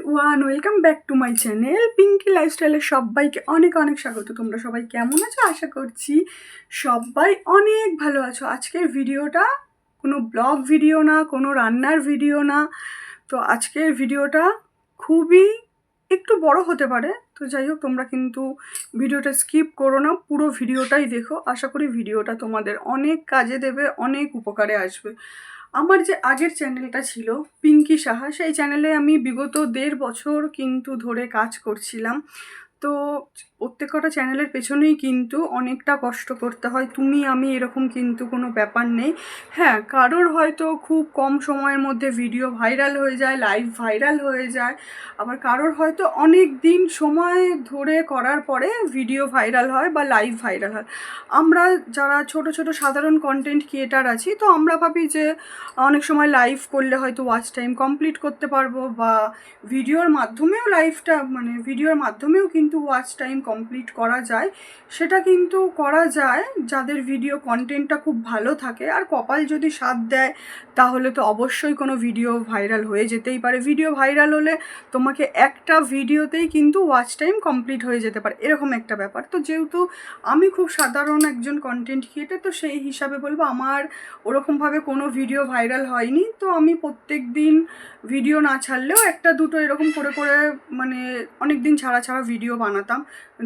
Everyone, welcome back to my channel Pinky লাইফস্টাইলে সবাইকে অনেক অনেক স্বাগত। তোমরা সবাই কেমন আছো? আশা করছি সবাই অনেক ভালো আছো। আজকের ভিডিওটা কোনো ব্লগ ভিডিও না, কোনো রান্নার ভিডিও না। তো আজকের ভিডিওটা খুবই একটু বড় হতে পারে, তো যাই হোক তোমরা কিন্তু ভিডিওটা স্কিপ করো না, পুরো ভিডিওটাই দেখো। আশা করি ভিডিওটা তোমাদের অনেক কাজে দেবে, অনেক উপকারে আসবে। আমার যে আগের চ্যানেলটা ছিল পিঙ্কি সাহা, সেই চ্যানেলে আমি বিগত 1.5 বছর কিন্তু ধরে কাজ করছিলাম। তো প্রত্যেক কটা চ্যানেলের পেছনেই কিন্তু অনেকটা কষ্ট করতে হয়। তুমি আমি এরকম কিন্তু কোনো ব্যাপার নেই। হ্যাঁ, কারোর হয়তো খুব কম সময়ের মধ্যে ভিডিও ভাইরাল হয়ে যায়, লাইভ ভাইরাল হয়ে যায়, আবার কারোর হয়তো অনেক দিন সময় ধরে করার পরে ভিডিও ভাইরাল হয় বা লাইভ ভাইরাল হয়। আমরা যারা ছোট ছোট সাধারণ কন্টেন্ট ক্রিয়েটার আছি, তো আমরা ভাবি যে অনেক সময় লাইভ করলে হয়তো ওয়াচ টাইম কমপ্লিট করতে পারবো, বা ভিডিওর মাধ্যমেও ভিডিওর মাধ্যমেও কিন্তু ওয়াচ টাইম কমপ্লিট করা যায়। সেটা কিন্তু করা যায় যাদের ভিডিও কন্টেন্টটা খুব ভালো থাকে, আর কপাল যদি সাথ দেয় তাহলে তো অবশ্যই কোনো ভিডিও ভাইরাল হয়ে যেতেই পারে। ভিডিও ভাইরাল হলে তোমাকে একটা ভিডিওতেই কিন্তু ওয়াচ টাইম কমপ্লিট হয়ে যেতে পারে, এরকম একটা ব্যাপার। তো যেহেতু আমি খুব সাধারণ একজন কন্টেন্ট ক্রিয়েটার, তো সেই হিসাবে বলবো আমার ওরকমভাবে কোনো ভিডিও ভাইরাল হয়নি। তো আমি প্রত্যেক দিন ভিডিও না ছাড়লেও একটা দুটো এরকম করে করে অনেক দিন ছাড়া ছাড়া ভিডিও বানাতাম।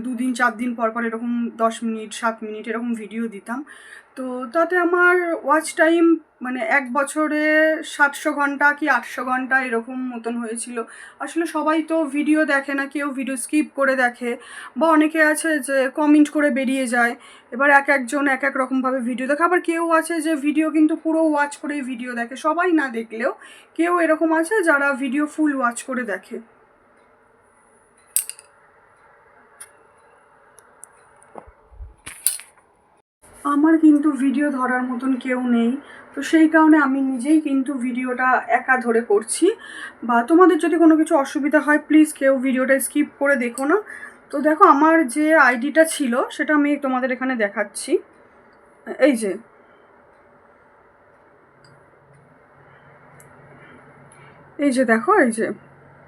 2 দিন 4 দিন পর পর এরকম 10 মিনিট 7 মিনিট এরকম ভিডিও দিতাম। তো তাতে আমার ওয়াচ টাইম 1 বছরে 700 ঘন্টা কি 800 ঘন্টা এরকম মতন হয়েছিল। আসলে সবাই তো ভিডিও দেখে না, কেউ ভিডিও স্কিপ করে দেখে, বা অনেকে আছে যে কমেন্ট করে বেরিয়ে যায়। এবার এক একজন এক এক রকমভাবে ভিডিও দেখে, আবার কেউ আছে যে ভিডিও কিন্তু পুরো ওয়াচ করেই ভিডিও দেখে। সবাই না দেখলেও কেউ এরকম আছে যারা ভিডিও ফুল ওয়াচ করে দেখে। আমার কিন্তু ভিডিও ধরার মতন কেউ নেই, তো সেই কারণে আমি নিজেই কিন্তু ভিডিওটা একা ধরে করছি। বা তোমাদের যদি কোনো কিছু অসুবিধা হয় প্লিজ কেউ ভিডিওটা স্কিপ করে দেখো না। তো দেখো, আমার যে আইডিটা ছিল সেটা আমি তোমাদের এখানে দেখাচ্ছি। এই যে দেখো, এই যে,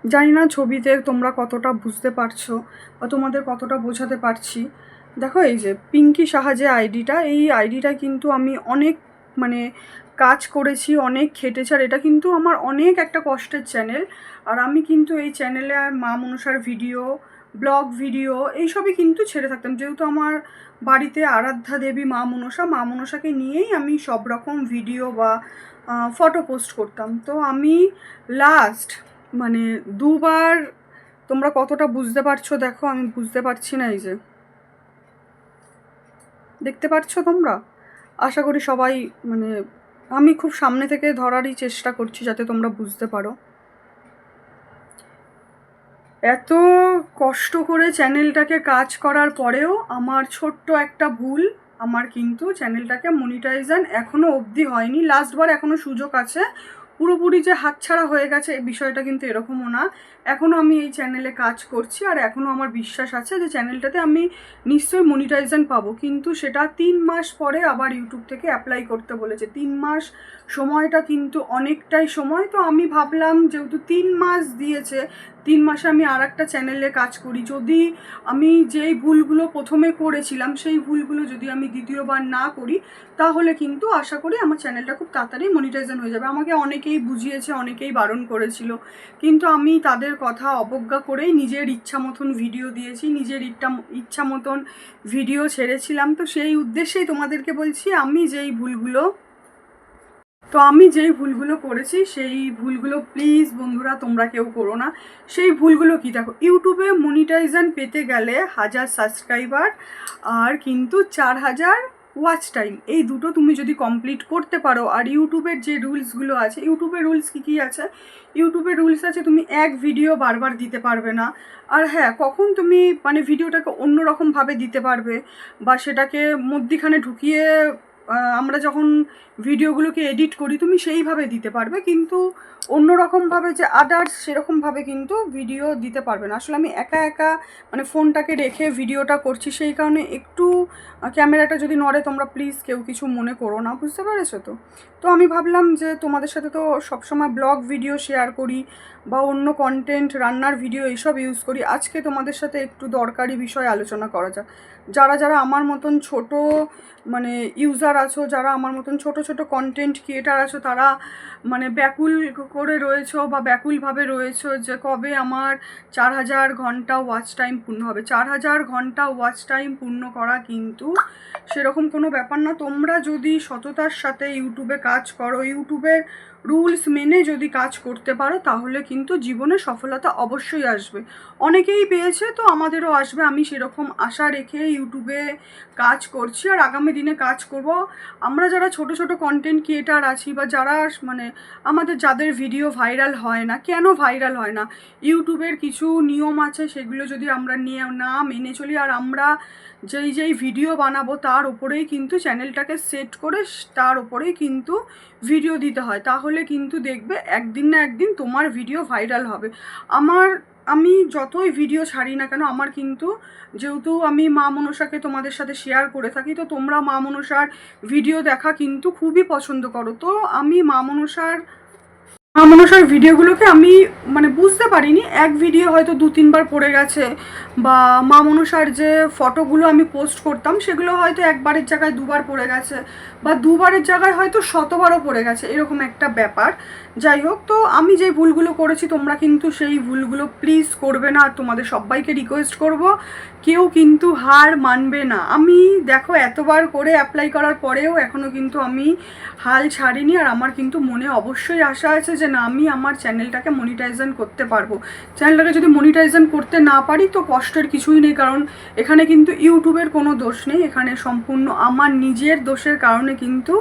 জানি না ছবিতে তোমরা কতটা বুঝতে পারছো বা তোমাদের কতটা বোঝাতে পারছি। দেখো, এই যে পিঙ্কি সাহা যে আইডিটা, এই আইডিটা কিন্তু আমি অনেক মানে কাজ করেছি, অনেক খেটেছি, আর এটা কিন্তু আমার অনেক একটা কষ্টের চ্যানেল। আর আমি কিন্তু এই চ্যানেলে মা মনসার ভিডিও, ব্লগ ভিডিও এইসবই কিন্তু ছেড়ে থাকতাম, যেহেতু আমার বাড়িতে আরাধ্যা দেবী মা মনসাকে নিয়েই আমি সব রকম ভিডিও বা ফটো পোস্ট করতাম। তো আমি লাস্ট 2বার, তোমরা কতটা বুঝতে পারছো দেখো, আমি বুঝতে পারছি না। এই যে দেখতে পাচ্ছো তোমরা? আশা করি সবাই মানে আমি খুব সামনে থেকে ধরারই চেষ্টা করছি যাতে তোমরা বুঝতে পারো। এত কষ্ট করে চ্যানেলটাকে কাজ করার পরেও আমার ছোট্ট একটা ভুল আমার কিন্তু চ্যানেলটাকে মনিটাইজেশন এখনও অবধি হয়নি। লাস্টবার এখনও সুযোগ আছে, পুরোপুরি যে হাতছাড়া হয়ে গেছে এই বিষয়টা কিন্তু এরকমও না। এখনও আমি এই চ্যানেলে কাজ করছি, আর এখনও আমার বিশ্বাস আছে যে চ্যানেলটাতে আমি নিশ্চয়ই মনিটাইজেশন পাবো। কিন্তু সেটা 3 মাস পরে আবার ইউটিউব থেকে অ্যাপ্লাই করতে বলেছে। 3 মাস সময়টা কিন্তু অনেকটাই সময়। তো আমি ভাবলাম যেহেতু 3 মাস দিয়েছে, 3 মাসে আমি আর একটা চ্যানেলে কাজ করি, যদি আমি যেই ভুলগুলো প্রথমে করেছিলাম সেই ভুলগুলো যদি আমি দ্বিতীয়বার না করি, তাহলে কিন্তু আশা করি আমার চ্যানেলটা খুব তাড়াতাড়ি মনিটাইজেশন হয়ে যাবে। আমাকে অনেকেই বুঝিয়েছে, অনেকেই বারণ করেছিল, কিন্তু আমি তাদের কথা অবজ্ঞা করেই নিজের ইচ্ছা মতন ভিডিও দিয়েছি, নিজের ইচ্ছা মতন ভিডিও ছেড়েছিলাম। তো সেই উদ্দেশ্যেই তোমাদেরকে বলছি, আমি যেই ভুলগুলো করেছি সেই ভুলগুলো প্লিজ বন্ধুরা তোমরা কেউ করো না। সেই ভুলগুলো কি, দেখো, ইউটিউবে মনিটাইজেশন পেতে গেলে 1000 সাবস্ক্রাইবার আর কিন্তু 4000 ওয়াচ টাইম, এই দুটো তুমি যদি কমপ্লিট করতে পারো। আর ইউটিউবের যে রুলসগুলো আছে, ইউটিউবের রুলস কী কী আছে, ইউটিউবের রুলস আছে তুমি এক ভিডিও বারবার দিতে পারবে না। আর হ্যাঁ, কখন তুমি ভিডিওটাকে অন্যরকমভাবে দিতে পারবে বা সেটাকে মধ্যিখানে ঢুকিয়ে আমরা যখন ভিডিওগুলোকে এডিট করি তুমি সেইভাবে দিতে পারবে, কিন্তু অন্যরকমভাবে যে আদার্স সেরকমভাবে কিন্তু ভিডিও দিতে পারবে না। আসলে আমি একা একা মানে ফোনটাকে রেখে ভিডিওটা করছি, সেই কারণে একটু ক্যামেরাটা যদি নড়ে তোমরা প্লিজ কেউ কিছু মনে করো না, বুঝতে পেরেছো তো? তো আমি ভাবলাম যে তোমাদের সাথে তো সবসময় ব্লগ ভিডিও শেয়ার করি বা অন্য কন্টেন্ট, রান্নার ভিডিও এইসব ইউজ করি, আজকে তোমাদের সাথে একটু দরকারি বিষয় আলোচনা করা যাক। যারা যারা আমার মতন ছোট মানে ইউজার আছো, যারা আমার মতন ছোট ছোট কন্টেন্ট ক্রিয়েটার আছো, তারা মানে ব্যাকুল করে রয়েছো বা ব্যাকুলভাবে রয়েছো যে কবে আমার 4000 ঘন্টা ওয়াচ টাইম পূর্ণ হবে। 4000 ঘন্টা ওয়াচ টাইম পূর্ণ করা কিন্তু সেরকম কোনো ব্যাপার না। তোমরা যদি সততার সাথে ইউটিউবে কাজ করো, ইউটিউবের রুলস মেনে যদি কাজ করতে পারো, তাহলে কিন্তু জীবনে সফলতা অবশ্যই আসবে। অনেকেই পেয়েছে, তো আমাদেরও আসবে। আমি সেরকম আশা রেখে ইউটিউবে কাজ করছি আর আগামী দিনে কাজ করব। আমরা যারা ছোট ছোট কন্টেন্ট ক্রিয়েটার আছি বা যারা মানে আমাদের যাদের ভিডিও ভাইরাল হয় না, কেন ভাইরাল হয় না? ইউটিউবের কিছু নিয়ম আছে, সেগুলো যদি আমরা না মেনে চলি, আর আমরা যেই ভিডিও বানাবো তার উপরেই কিন্তু চ্যানেলটাকে সেট করে তার উপরেই কিন্তু ভিডিও দিতে হয়, তাহলে কিন্তু দেখবে একদিন না একদিন তোমার ভিডিও ভাইরাল হবে। আমি যতই ভিডিও ছাড়ি না কেন, আমার কিন্তু যেহেতু আমি মা মনসাকে তোমাদের সাথে শেয়ার করে থাকি, তো তোমরা মা মনসার ভিডিও দেখা কিন্তু খুবই পছন্দ করো। তো আমি মা মনসার ভিডিওগুলোকে আমি মানে বুঝতে পারিনি, এক ভিডিও হয়তো 2-3 বার পড়ে গেছে, বা মা মনসার যে ফটোগুলো আমি পোস্ট করতাম সেগুলো হয়তো একবারের জায়গায় 2 বার পড়ে গেছে, বা 2 বারের জায়গায় হয়তো 100বারও পড়ে গেছে, এরকম একটা ব্যাপার। যাই হোক, তো আমি যে ভুলগুলো করেছি তোমরা কিন্তু সেই ভুলগুলো প্লিজ করবে না। আর তোমাদের সবাইকে রিকোয়েস্ট করব, কেউ কিন্তু হার মানবে না। আমি দেখো এতবার করে অ্যাপ্লাই করার পরেও এখনও কিন্তু আমি হাল ছাড়িনি, আর আমার কিন্তু মনে অবশ্যই আশা আছে যে না, আমি আমার চ্যানেলটাকে মনিটাইজেশন করতে পারবো। চ্যানেলটাকে যদি মনিটাইজেশন করতে না পারি তো কষ্টের কিছুই নেই, কারণ এখানে কিন্তু ইউটিউবের কোনো দোষ নেই, এখানে সম্পূর্ণ আমার নিজের দোষের কারণে কিন্তু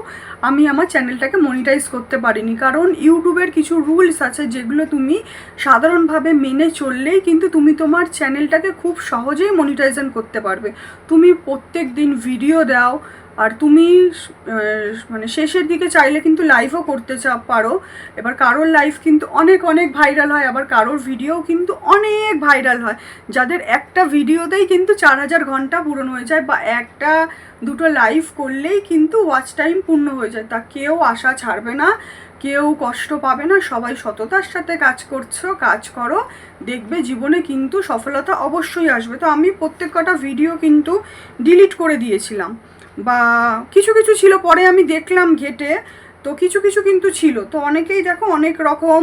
আমি আমার চ্যানেলটাকে মনিটাইজ করতে পারিনি। কারণ ইউটিউবের কিছু রুলস আছে যেগুলো তুমি সাধারণভাবে মেনে চললেই কিন্তু তুমি তোমার চ্যানেলটাকে খুব সহজেই মনিটাইজেশন করতে পারবে। তুমি প্রত্যেক দিন ভিডিও দাও, আর তুমি মানে শেষের দিকে চাইলে কিন্তু লাইভও করতে পারো। এবার কারোর লাইভ কিন্তু অনেক অনেক ভাইরাল হয়, আবার কারোর ভিডিও কিন্তু অনেক ভাইরাল হয়, যাদের একটা ভিডিওতেই কিন্তু 4000 ঘন্টা পূরণ হয়ে যায়, বা একটা দুটো লাইভ করলেই কিন্তু ওয়াচ টাইম পূর্ণ হয়ে যায়। তা কেউ আশা ছাড়বে না, কেউ কষ্ট পাবে না, সবাই সততার সাথে কাজ করো, দেখবে জীবনে কিন্তু সফলতা অবশ্যই আসবে। তো আমি প্রত্যেক কটা ভিডিও কিন্তু ডিলিট করে দিয়েছিলাম, বা কিছু কিছু ছিল, পরে আমি দেখলাম ঘেটে, তো কিছু কিছু কিন্তু ছিল। তো অনেকেই দেখো অনেক রকম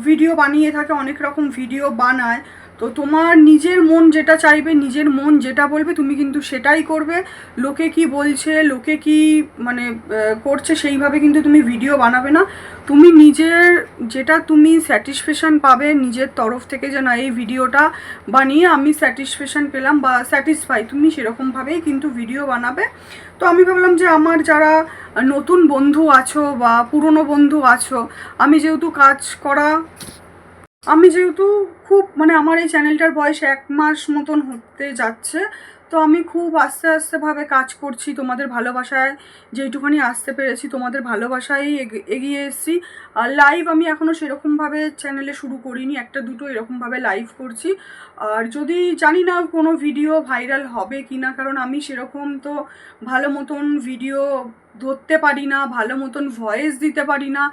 ভিডিও বানিয়ে থাকে, অনেক রকম ভিডিও বানায়। তো তোমার নিজের মন যেটা চাইবে, নিজের মন যেটা বলবে তুমি কিন্তু সেটাই করবে। লোকে কি বলছে, লোকে কি মানে করছে সেইভাবে কিন্তু তুমি ভিডিও বানাবে না। তুমি নিজের যেটা তুমি স্যাটিসফ্যাকশান পাবে নিজের তরফ থেকে, যে না এই ভিডিওটা বানিয়ে আমি স্যাটিসফ্যাকশান পেলাম বা স্যাটিসফাই, তুমি সেরকমভাবেই কিন্তু ভিডিও বানাবে। তো আমি ভাবলাম যে আমার যারা নতুন বন্ধু আছো বা পুরনো বন্ধু আছো, আমি যেহেতু খুব মানে আমার এই চ্যানেলটার বয়স 1 মাস মতন হতে যাচ্ছে, তো আমি খুব আস্তে আস্তেভাবে কাজ করছি। তোমাদের ভালোবাসায় যেইটুখানি আসতে পেরেছি, তোমাদের ভালোবাসায় এগিয়ে এসেছি। আর লাইভ আমি এখনও সেরকমভাবে চ্যানেলে শুরু করিনি, একটা দুটো এরকমভাবে লাইভ করছি। আর যদি জানি না কোনো ভিডিও ভাইরাল হবে কি না, কারণ আমি সেরকম তো ভালো মতন ভিডিও ধরতে পারি না, ভালো মতন ভয়েস দিতে পারি না,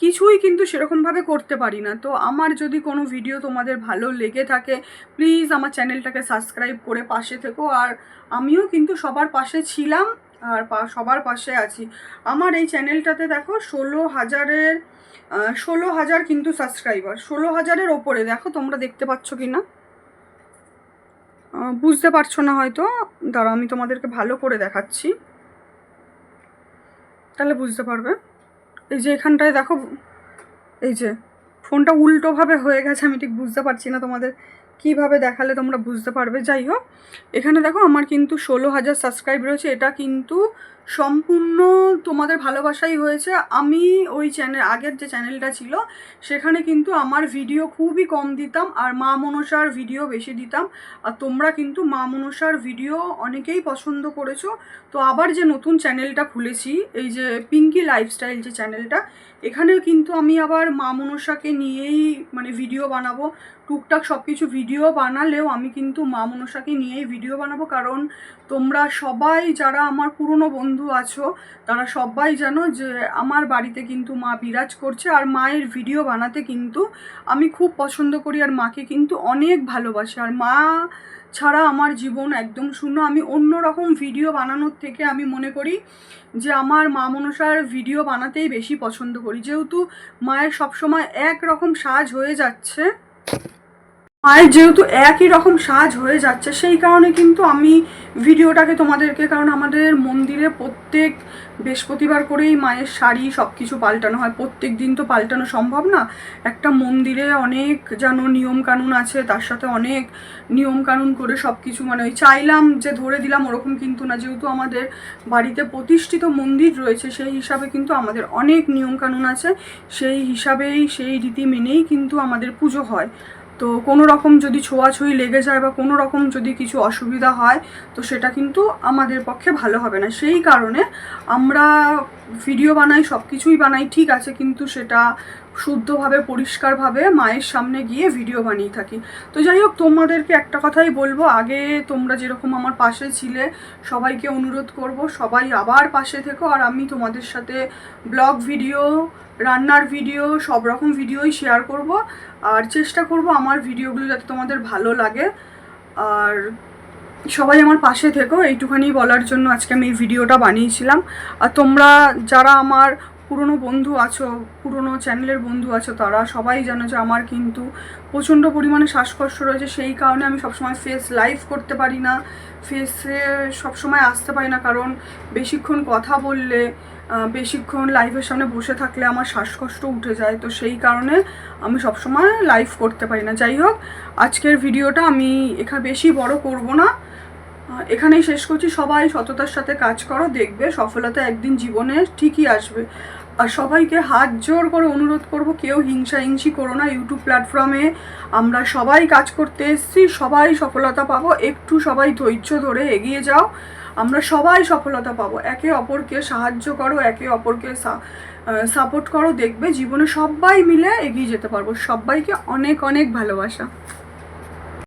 কিছুই কিন্তু সেরকমভাবে করতে পারি না। তো আমার যদি কোনো ভিডিও তোমাদের ভালো লেগে থাকে, প্লিজ আমার চ্যানেলটাকে সাবস্ক্রাইব করে পাশে থেকো। আর আমিও কিন্তু সবার পাশে ছিলাম আর সবার পাশে আছি। আমার এই চ্যানেলটাতে দেখো 16,000 কিন্তু সাবস্ক্রাইবার, 16,000-এর ওপরে। দেখো তোমরা দেখতে পাচ্ছ কি না বুঝতে পারছো না হয়তো, দাঁড়াও আমি তোমাদেরকে ভালো করে দেখাচ্ছি, তাহলে বুঝতে পারবে। এই যে এখানটায় দেখো, এই যে ফোনটা উল্টোভাবে হয়ে গেছে, আমি ঠিক বুঝতে পারছি না তোমাদের কিভাবে দেখালে তোমরা বুঝতে পারবে। যাই হোক, এখানে দেখো আমার কিন্তু 16,000 সাবস্ক্রাইব রয়েছে, এটা কিন্তু সম্পূর্ণ তোমাদের ভালোবাসাই হয়েছে। আমি ওই আগের যে চ্যানেলটা ছিল সেখানে কিন্তু আমার ভিডিও খুবই কম দিতাম, আর মা মনসার ভিডিও বেশি দিতাম। আর তোমরা কিন্তু মা মনসার ভিডিও অনেকেই পছন্দ করেছো। তো আবার যে নতুন চ্যানেলটা খুলেছি, এই যে পিঙ্কি লাইফস্টাইল যে চ্যানেলটা, এখানেও কিন্তু আমি আবার মা মনসাকে নিয়েই মানে ভিডিও বানাবো। টুকটাক সব কিছু ভিডিও বানালেও আমি কিন্তু মা মনসাকে নিয়েই ভিডিও বানাবো, কারণ তোমরা সবাই যারা আমার পুরনো বন্ধু আছো তারা সবাই জানো যে আমার বাড়িতে কিন্তু মা বিরাজ করছে, আর মায়ের ভিডিও বানাতে কিন্তু আমি খুব পছন্দ করি, আর মাকে কিন্তু অনেক ভালোবাসি। আর মা ছাড়া আমার জীবন একদম শূন্য। আমি অন্য রকম ভিডিও বানানোর থেকে আমি মনে করি যে আমার মা মনসার ভিডিও বানাতেই বেশি পছন্দ করি, যেহেতু মায়ের সবসময় এক রকম সাজ হয়ে যাচ্ছে, মায়ের যেহেতু একই রকম সাজ হয়ে যাচ্ছে, সেই কারণে কিন্তু আমি ভিডিওটাকে তোমাদেরকে, কারণ আমাদের মন্দিরে প্রত্যেক বৃহস্পতিবার করেই মায়ের শাড়ি সব কিছু পাল্টানো হয়, প্রত্যেক দিন তো পাল্টানো সম্ভব না। একটা মন্দিরে অনেক যেন নিয়মকানুন আছে, তার সাথে অনেক নিয়মকানুন করে সব কিছু, মানে ওই চাইলাম যে ধরে দিলাম ওরকম কিন্তু না, যেহেতু আমাদের বাড়িতে প্রতিষ্ঠিত মন্দির রয়েছে সেই হিসাবে কিন্তু আমাদের অনেক নিয়মকানুন আছে, সেই হিসাবেই সেই রীতি মেনেই কিন্তু আমাদের পুজো হয়। তো কোনো রকম যদি ছোঁয়াছুঁই লেগে যায় বা কোনো রকম যদি কিছু অসুবিধা হয় তো সেটা কিন্তু আমাদের পক্ষে ভালো হবে না। সেই কারণে আমরা ভিডিও বানাই, সব কিছুই বানাই ঠিক আছে, কিন্তু সেটা শুদ্ধভাবে পরিষ্কারভাবে মায়ের সামনে গিয়ে ভিডিও বানিয়ে থাকি। তো যাই হোক, তোমাদেরকে একটা কথাই বলবো, আগে তোমরা যেরকম আমার পাশে ছিলে সবাইকে অনুরোধ করব সবাই আবার পাশে থেকো, আর আমি তোমাদের সাথে ব্লগ ভিডিও, রান্নার ভিডিও, সব রকম ভিডিওই শেয়ার করব, আর চেষ্টা করব আমার ভিডিওগুলো যাতে তোমাদের ভালো লাগে। আর সবাই আমার পাশে থেকো, এইটুখানি বলার জন্য আজকে আমি এই ভিডিওটা বানিয়েছিলাম। আর তোমরা যারা আমার পুরনো বন্ধু আছো, পুরনো চ্যানেলের বন্ধু আছো, তারা সবাই জানো যে আমার কিন্তু প্রচণ্ড পরিমাণে শ্বাসকষ্ট রয়েছে, সেই কারণে আমি সবসময় ফেস লাইভ করতে পারি না, ফেসে সবসময় আসতে পারি না, কারণ বেশিক্ষণ কথা বললে, বেশিক্ষণ লাইভের সামনে বসে থাকলে আমার শ্বাসকষ্ট উঠে যায়, তো সেই কারণে আমি সবসময় লাইভ করতে পারি না। যাই হোক, আজকের ভিডিওটা আমি এখানে বেশি বড় করব না, এখানেই শেষ করছি। সবাই সততার সাথে কাজ করো, দেখবে সফলতা একদিন জীবনে ঠিকই আসবে। আর সবাইকে হাত জোর করে অনুরোধ করব, কেউ হিংসি করো না। ইউটিউব প্ল্যাটফর্মে আমরা সবাই কাজ করতে এসেছি, সবাই সফলতা পাবো, একটু সবাই ধৈর্য ধরে এগিয়ে যাও, আমরা সবাই সফলতা পাবো। একে অপরকে সাহায্য করো, একে অপরকে সাপোর্ট করো, দেখবে জীবনে সবাই মিলে এগিয়ে যেতে পারবো। সবাইকে অনেক অনেক ভালোবাসা।